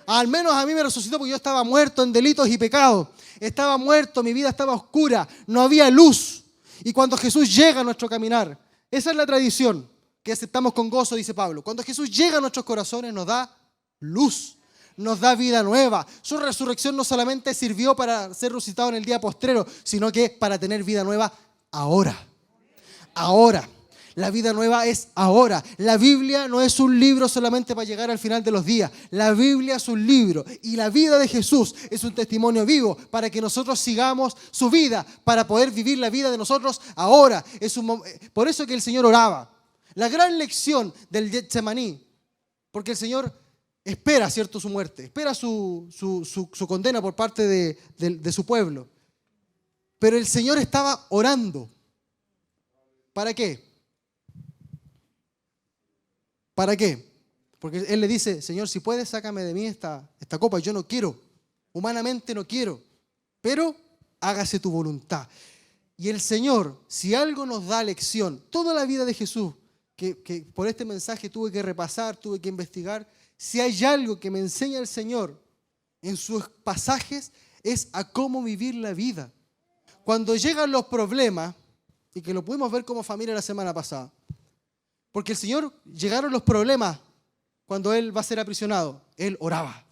Al menos a mí me resucitó porque yo estaba muerto en delitos y pecados. Estaba muerto, mi vida estaba oscura, no había luz. Y cuando Jesús llega a nuestro caminar, esa es la tradición que aceptamos con gozo, dice Pablo. Cuando Jesús llega a nuestros corazones nos da luz, nos da vida nueva. Su resurrección no solamente sirvió para ser resucitado en el día postrero, sino que para tener vida nueva ahora. Ahora. La vida nueva es ahora. La Biblia no es un libro solamente para llegar al final de los días. La Biblia es un libro y la vida de Jesús es un testimonio vivo para que nosotros sigamos su vida, para poder vivir la vida de nosotros ahora. Por eso que el Señor oraba. La gran lección del Getsemaní, porque el Señor espera, ¿cierto?, su muerte, espera su condena por parte de su pueblo. Pero el Señor estaba orando. ¿Para qué? ¿Para qué? Porque Él le dice, Señor, si puedes, sácame de mí esta copa. Yo no quiero, humanamente no quiero, pero hágase tu voluntad. Y el Señor, si algo nos da lección, toda la vida de Jesús, que por este mensaje tuve que repasar, tuve que investigar, si hay algo que me enseña el Señor en sus pasajes, es a cómo vivir la vida. Cuando llegan los problemas, y que lo pudimos ver como familia la semana pasada, porque el Señor, llegaron los problemas cuando Él va a ser aprisionado. Él oraba,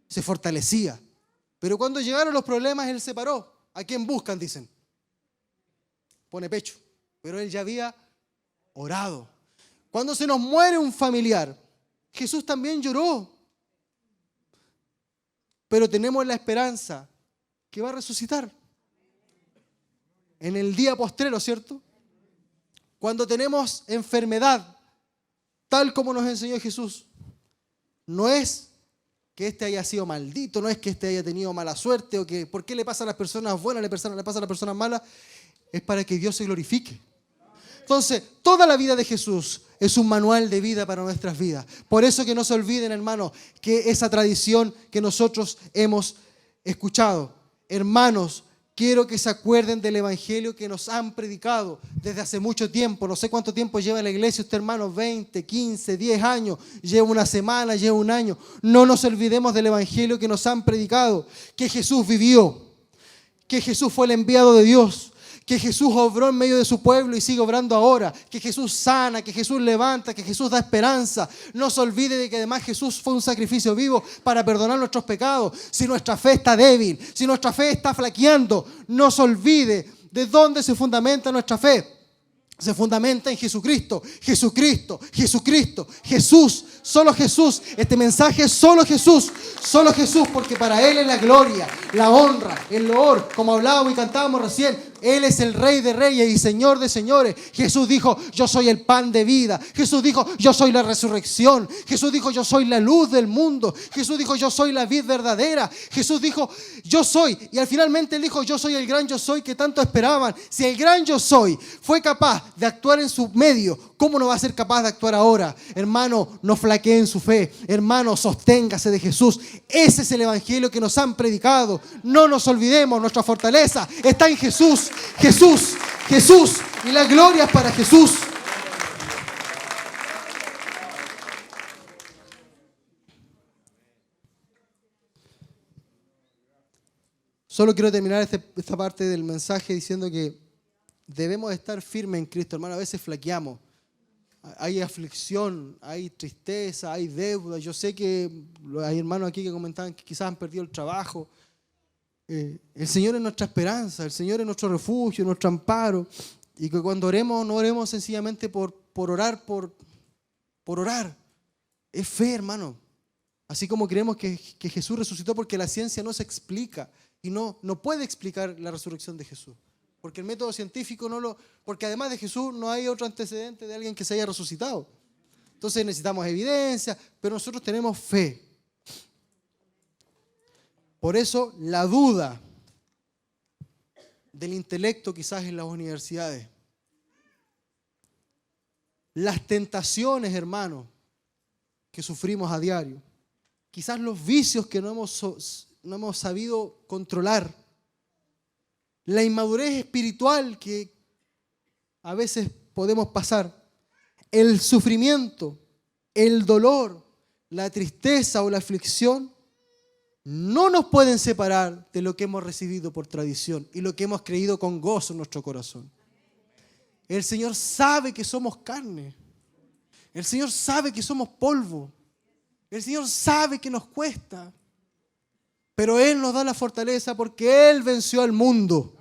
se fortalecía. Pero cuando llegaron los problemas, Él se paró. ¿A quién buscan? Dicen. Pone pecho. Pero Él ya había orado. Cuando se nos muere un familiar, Jesús también lloró. Pero tenemos la esperanza que va a resucitar. En el día postrero, ¿cierto? Cuando tenemos enfermedad, tal como nos enseñó Jesús, no es que este haya sido maldito, no es que este haya tenido mala suerte, o que por qué le pasa a las personas buenas, le pasa a las personas malas, es para que Dios se glorifique. Entonces, toda la vida de Jesús es un manual de vida para nuestras vidas. Por eso que no se olviden, hermanos, que esa tradición que nosotros hemos escuchado, hermanos, quiero que se acuerden del evangelio que nos han predicado desde hace mucho tiempo. No sé cuánto tiempo lleva en la iglesia usted, hermano, 20, 15, 10 años, lleva una semana, lleva un año. No nos olvidemos del evangelio que nos han predicado, que Jesús vivió, que Jesús fue el enviado de Dios, que Jesús obró en medio de su pueblo y sigue obrando ahora, que Jesús sana, que Jesús levanta, que Jesús da esperanza. No se olvide de que además Jesús fue un sacrificio vivo para perdonar nuestros pecados. Si nuestra fe está débil, si nuestra fe está flaqueando, no se olvide de dónde se fundamenta nuestra fe. Se fundamenta en Jesucristo, Jesucristo, Jesucristo, Jesús, solo Jesús. Este mensaje es solo Jesús, porque para Él es la gloria, la honra, el loor, como hablábamos y cantábamos recién. Él es el Rey de Reyes y Señor de Señores. Jesús dijo, yo soy el pan de vida. Jesús dijo, yo soy la resurrección. Jesús dijo, yo soy la luz del mundo. Jesús dijo, yo soy la vid verdadera. Jesús dijo, yo soy. Y al finalmente Él dijo, yo soy el gran yo soy que tanto esperaban. Si el gran yo soy fue capaz de actuar en su medio, ¿cómo no va a ser capaz de actuar ahora? Hermano, no flaquee en su fe. Hermano, sosténgase de Jesús. Ese es el evangelio que nos han predicado. No nos olvidemos, nuestra fortaleza está en Jesús. Jesús, Jesús, y la gloria es para Jesús. Solo quiero terminar esta parte del mensaje diciendo que debemos estar firmes en Cristo, hermano. A veces flaqueamos. Hay aflicción, hay tristeza, hay deuda. Yo sé que hay hermanos aquí que comentaban que quizás han perdido el trabajo. El Señor es nuestra esperanza, el Señor es nuestro refugio, nuestro amparo. Y que cuando oremos, no oremos sencillamente por orar, por orar. Es fe, hermano. Así como creemos que Jesús resucitó, porque la ciencia no se explica y no puede explicar la resurrección de Jesús. Porque el método científico porque además de Jesús no hay otro antecedente de alguien que se haya resucitado. Entonces necesitamos evidencia, pero nosotros tenemos fe. Por eso la duda del intelecto quizás en las universidades. Las tentaciones, hermanos, que sufrimos a diario. Quizás los vicios que no hemos sabido controlar. La inmadurez espiritual que a veces podemos pasar. El sufrimiento, el dolor, la tristeza o la aflicción no nos pueden separar de lo que hemos recibido por tradición y lo que hemos creído con gozo en nuestro corazón. El Señor sabe que somos carne. El Señor sabe que somos polvo. El Señor sabe que nos cuesta. Pero Él nos da la fortaleza porque Él venció al mundo.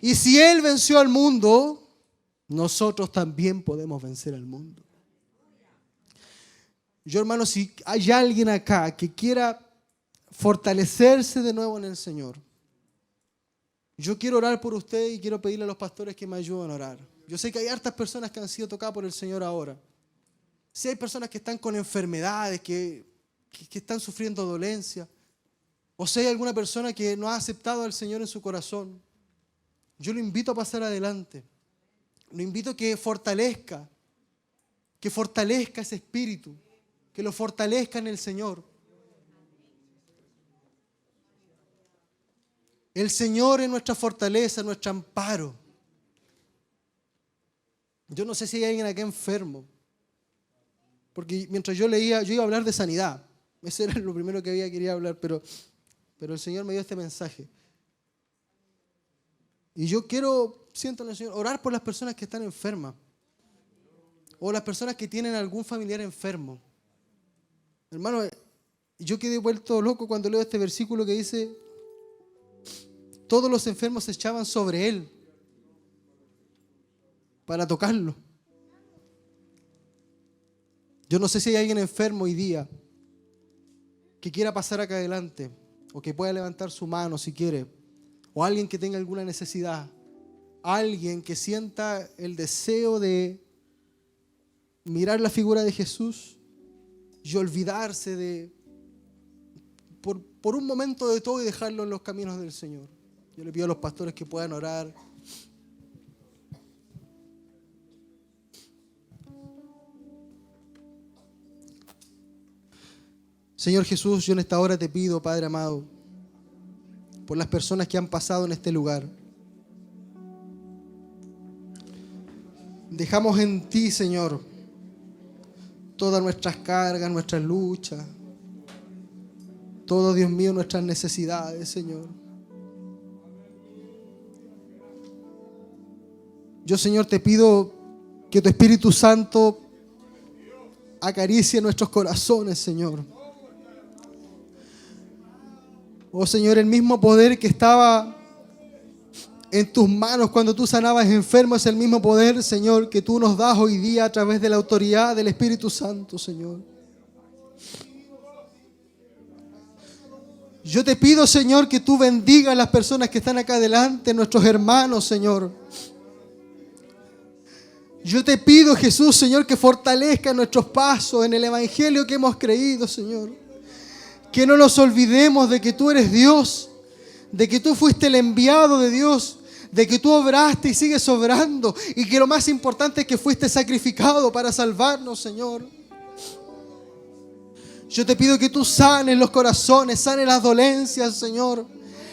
Y si Él venció al mundo, nosotros también podemos vencer al mundo. Yo, hermano, si hay alguien acá que quiera fortalecerse de nuevo en el Señor, yo quiero orar por usted y quiero pedirle a los pastores que me ayuden a orar. Yo sé que hay hartas personas que han sido tocadas por el Señor ahora. Sí hay personas que están con enfermedades, que están sufriendo dolencia. O si hay alguna persona que no ha aceptado al Señor en su corazón. Yo lo invito a pasar adelante. Lo invito a que fortalezca ese espíritu, que lo fortalezca en el Señor. El Señor es nuestra fortaleza, nuestro amparo. Yo no sé si hay alguien acá enfermo, porque mientras yo leía, yo iba a hablar de sanidad. Ese era lo primero que quería hablar, pero el Señor me dio este mensaje. Y yo quiero, siento en el Señor, orar por las personas que están enfermas, o las personas que tienen algún familiar enfermo. Hermano, yo quedé vuelto loco cuando leo este versículo que dice: todos los enfermos se echaban sobre Él para tocarlo. Yo no sé si hay alguien enfermo hoy día que quiera pasar acá adelante, o que pueda levantar su mano si quiere, o alguien que tenga alguna necesidad, alguien que sienta el deseo de mirar la figura de Jesús y olvidarse por un momento de todo y dejarlo en los caminos del Señor. Yo le pido a los pastores que puedan orar. Señor Jesús, yo en esta hora te pido, Padre amado, por las personas que han pasado en este lugar. Dejamos en ti, Señor, todas nuestras cargas, nuestras luchas, todo, Dios mío, nuestras necesidades, Señor. Yo, Señor, te pido que tu Espíritu Santo acaricie nuestros corazones, Señor. Oh, Señor, el mismo poder que estaba en tus manos cuando tú sanabas enfermos es el mismo poder, Señor, que tú nos das hoy día a través de la autoridad del Espíritu Santo, Señor. Yo te pido, Señor, que tú bendigas a las personas que están acá adelante, nuestros hermanos, Señor. Yo te pido, Jesús, Señor, que fortalezca nuestros pasos en el Evangelio que hemos creído, Señor. Que no nos olvidemos de que tú eres Dios, de que tú fuiste el enviado de Dios, de que tú obraste y sigues obrando, y que lo más importante es que fuiste sacrificado para salvarnos, Señor. Yo te pido que tú sanes los corazones, sanes las dolencias, Señor.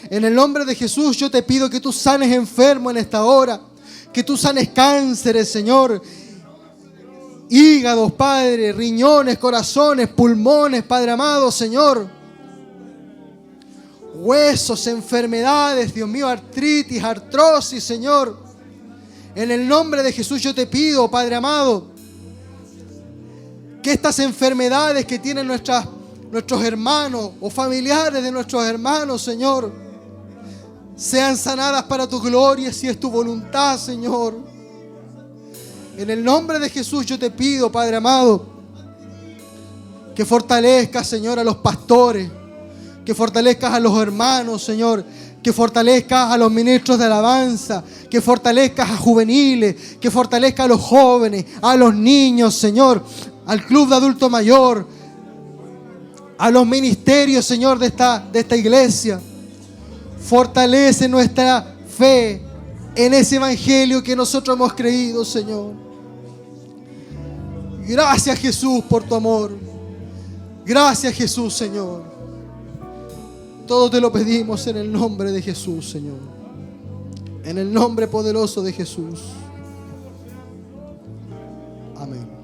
En el nombre de Jesús, yo te pido que tú sanes enfermos en esta hora, que tú sanes cánceres, Señor. Hígados, Padre, riñones, corazones, pulmones, Padre amado, Señor. Huesos, enfermedades, Dios mío, artritis, artrosis, Señor. En el nombre de Jesús yo te pido, Padre amado, que estas enfermedades que tienen nuestros hermanos o familiares de nuestros hermanos, Señor, sean sanadas para tu gloria si es tu voluntad, Señor. En el nombre de Jesús yo te pido, Padre amado, que fortalezcas, Señor, a los pastores, que fortalezcas a los hermanos, Señor, que fortalezcas a los ministros de alabanza, que fortalezcas a juveniles, que fortalezcas a los jóvenes, a los niños, Señor, al club de adulto mayor, a los ministerios, Señor, de esta iglesia. Fortalece nuestra fe en ese evangelio que nosotros hemos creído, Señor. Gracias, Jesús, por tu amor. Gracias, Jesús, Señor. Todo te lo pedimos en el nombre de Jesús, Señor. En el nombre poderoso de Jesús. Amén.